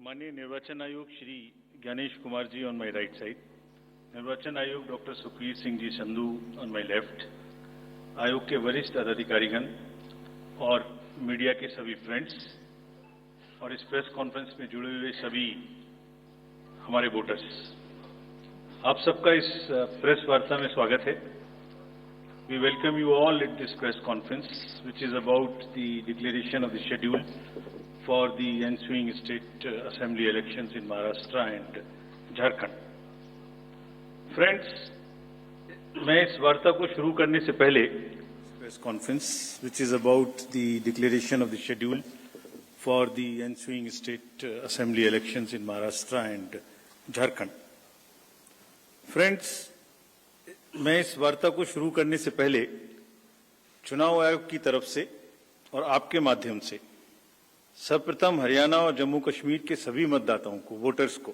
माननीय निर्वाचन आयोग Shri Gyanesh Kumar ji on my right side, निर्वाचन आयोग doctor Sukhbir Singh ji Sandhu on my left, आयोग के वरिष्ठ अधिकारीगण और मीडिया के सभी फ्रेंड्स और इस प्रेस कॉन्फ्रेंस में जुड़े हुए सभी हमारे वोटर्स, आप सबका इस प्रेस वार्ता में स्वागत है। We welcome you all at this press conference, which is about the declaration of the schedule for the ensuing state assembly elections in Maharashtra and Jharkhand. Friends, मैं इस वार्ता को शुरू करने से पहले press conference, which is about the declaration of the schedule for the ensuing state assembly elections in Maharashtra and Jharkhand. Friends, मैं इस वार्ता को शुरू करने से पहले चुनाव आयोग की तरफ से और आपके माध्यम से सर्वप्रथम हरियाणा और जम्मू कश्मीर के सभी मतदाताओं को, वोटर्स को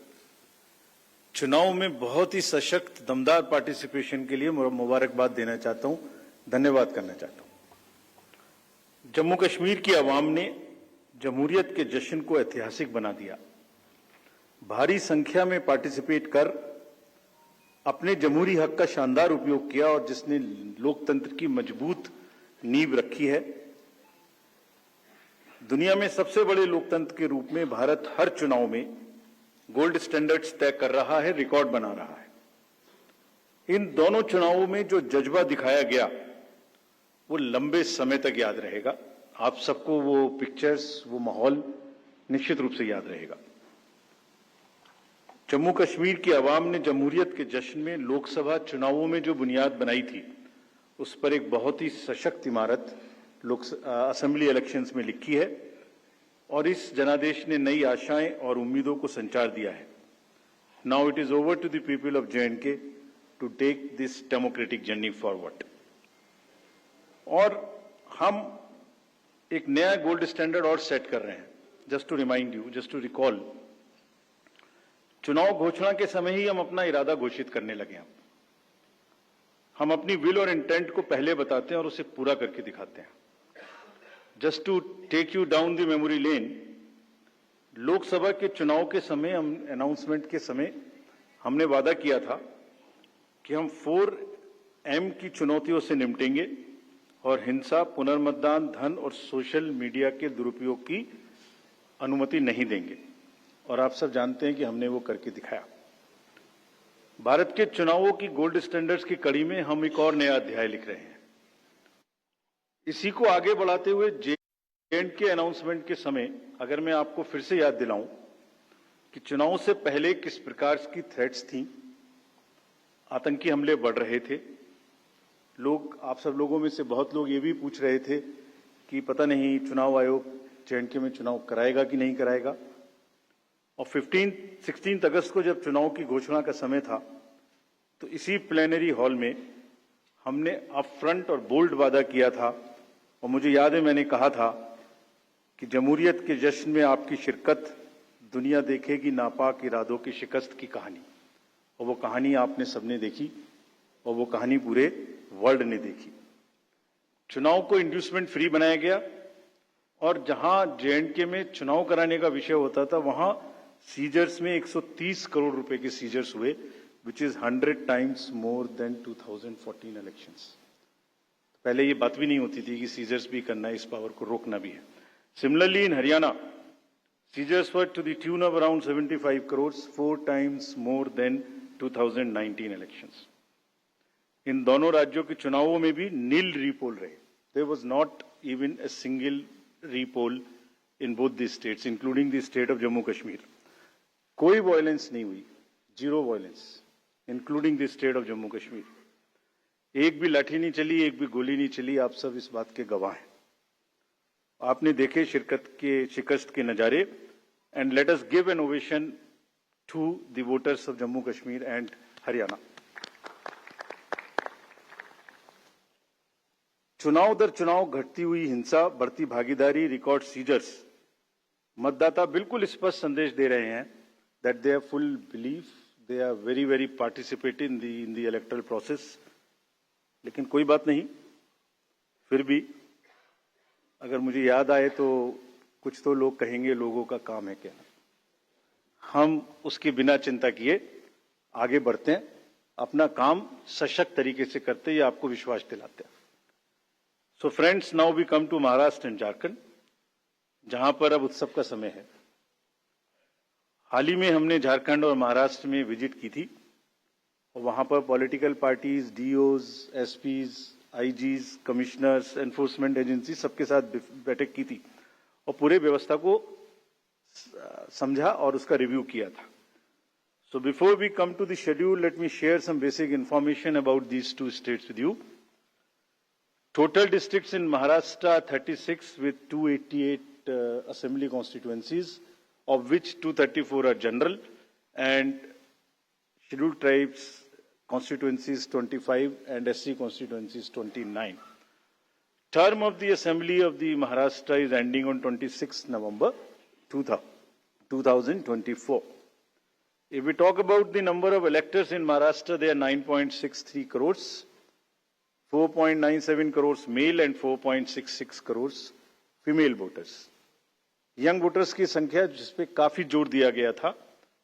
चुनाव में बहुत ही सशक्त दमदार पार्टिसिपेशन के लिए मुबारकबाद देना चाहता हूं, धन्यवाद करना चाहता हूं। जम्मू कश्मीर की आवाम ने जमहूरियत के जश्न को ऐतिहासिक बना दिया। भारी संख्या में पार्टिसिपेट कर अपने जमहूरी हक का शानदार उपयोग किया और जिसने लोकतंत्र की मजबूत नींव रखी है। दुनिया में सबसे बड़े लोकतंत्र के रूप में भारत हर चुनाव में गोल्ड स्टैंडर्ड्स तय कर रहा है, रिकॉर्ड बना रहा है। इन दोनों चुनावों में जो जज्बा दिखाया गया वो लंबे समय तक याद रहेगा। आप सबको वो पिक्चर्स, वो माहौल निश्चित रूप से याद रहेगा। जम्मू कश्मीर की आवाम ने जमहूरियत के जश्न में लोकसभा चुनावों में जो बुनियाद बनाई थी, उस पर एक बहुत ही सशक्त इमारत असेंबली इलेक्शंस में लिखी है और इस जनादेश ने नई आशाएं और उम्मीदों को संचार दिया है। Now it is over to the people of J&K to take this democratic journey forward. और हम एक नया गोल्ड स्टैंडर्ड और सेट कर रहे हैं। Just to remind you, just to recall, चुनाव घोषणा के समय ही हम अपना इरादा घोषित करने लगे हैं। हम अपनी विल और इंटेंट को पहले बताते हैं और उसे पूरा करके दिखाते हैं। Just to take you down the memory lane, Lok Sabha के चुनाव के समय, हम अनाउंसमेंट के समय हमने वादा किया था कि हम 4M की चुनौतियों से निपटेंगे और हिंसा, पुनर्मतदान, धन और सोशल मीडिया के दुरुपयोग की अनुमति नहीं देंगे। और आप सब जानते हैं कि हमने वो करके दिखाया। भारत के चुनावों की गोल्ड स्टैंडर्ड्स की कड़ी में हम एक और नया अध्याय लिख रहे हैं। इसी को आगे बढ़ाते हुए J&K अनाउंसमेंट के समय अगर मैं आपको फिर से याद दिलाऊं कि चुनाव से पहले किस प्रकार की थ्रेट्स थी, आतंकी हमले बढ़ रहे थे। लोग, आप सब लोगों में से बहुत लोग ये भी पूछ रहे थे कि पता नहीं चुनाव आयोग J&K में चुनाव कराएगा कि नहीं कराएगा। और 16 अगस्त को जब चुनाव की घोषणा का समय था, तो इसी प्लेनरी हॉल में हमने अप फ्रंट और बोल्ड वादा किया था और मुझे याद है मैंने कहा था कि जमहूरियत के जश्न में आपकी शिरकत दुनिया देखेगी नापाक इरादों की शिकस्त की कहानी। और वो कहानी आपने सबने देखी और वो कहानी पूरे वर्ल्ड ने देखी। चुनाव को इंड्यूसमेंट फ्री बनाया गया और जहां J&K में चुनाव कराने का विषय होता था, वहां सीजर्स में 130 करोड़ रुपए के सीजर्स हुए, which is 100 times more then 2014 elections. पहले ये बात भी नहीं होती थी कि सीजर्स भी करना है, इस पावर को रोकना भी है। Similarly in Haryana, seizures were to the tune of around 75 crore, 4 times more than 2019 elections. इन दोनों राज्यों के चुनावों में भी नील रीपोल रहे। There was not even a single repoll in both the states, including the state of Jammu Kashmir. कोई वायलेंस नहीं हुई, zero violence, including the state of Jammu Kashmir. एक भी लाठी नहीं चली, एक भी गोली नहीं चली। आप सब इस बात के गवाह हैं। आपने देखे शिकस्त के नजारे। And let us give an ovation to the voters of Jammu Kashmir and Haryana. चुनाव दर चुनाव घटती हुई हिंसा, बढ़ती भागीदारी, रिकॉर्ड सीजर्स, मतदाता बिल्कुल स्पष्ट संदेश दे रहे हैं that they have full belief, they are very participating in the electoral process। लेकिन कोई बात नहीं, फिर भी अगर मुझे याद आए तो कुछ तो लोग कहेंगे लोगों का काम है क्या। हम उसके बिना चिंता किए आगे बढ़ते हैं, अपना काम सशक्त तरीके से करते हैं, ये आपको विश्वास दिलाते हैं। So friends, now we come to Maharashtra and Jharkhand, जहां पर अब उत्सव का समय है। हाल ही में हमने झारखंड और महाराष्ट्र में विजिट की थी और वहां पर political parties, DOs, SPs, IGs, commissioners, enforcement agency सबके साथ बैठक की थी और पूरे व्यवस्था को समझा और उसका रिव्यू किया था। So before we come to the schedule, let me share some basic information about these two states with you. Total districts in Maharashtra 36 with 288 assembly constituencies, of which 234 are general, and scheduled tribes constituencies 25 and SC constituencies 29. Term of the assembly of the Maharashtra is ending on 26 November 2024. If we talk about the number of electors in Maharashtra, they are 9.63 crores, 4.97 crores male and 4.66 crores female voters. Young voters की संख्या जिस पे काफी जोर दिया गया था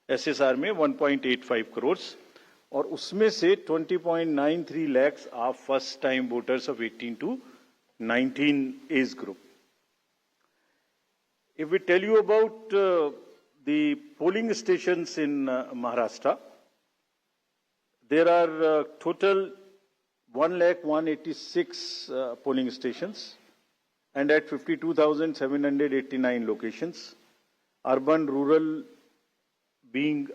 SSR में 1.85 crores और उसमें से 20.93 lakhs are first time voters of 18 to 19 age group. If we tell you about the polling stations in Maharashtra, there are total 1,186 polling stations and at 52,789 locations. Urban being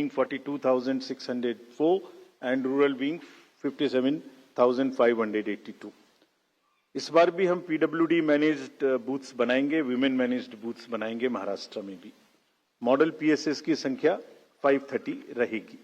42,604 and rural being 57,582. इस बार भी हम PWD managed booths बनाएंगे, women managed booths बनाएंगे महाराष्ट्र में भी। Model PSS की संख्या 530 रहेगी।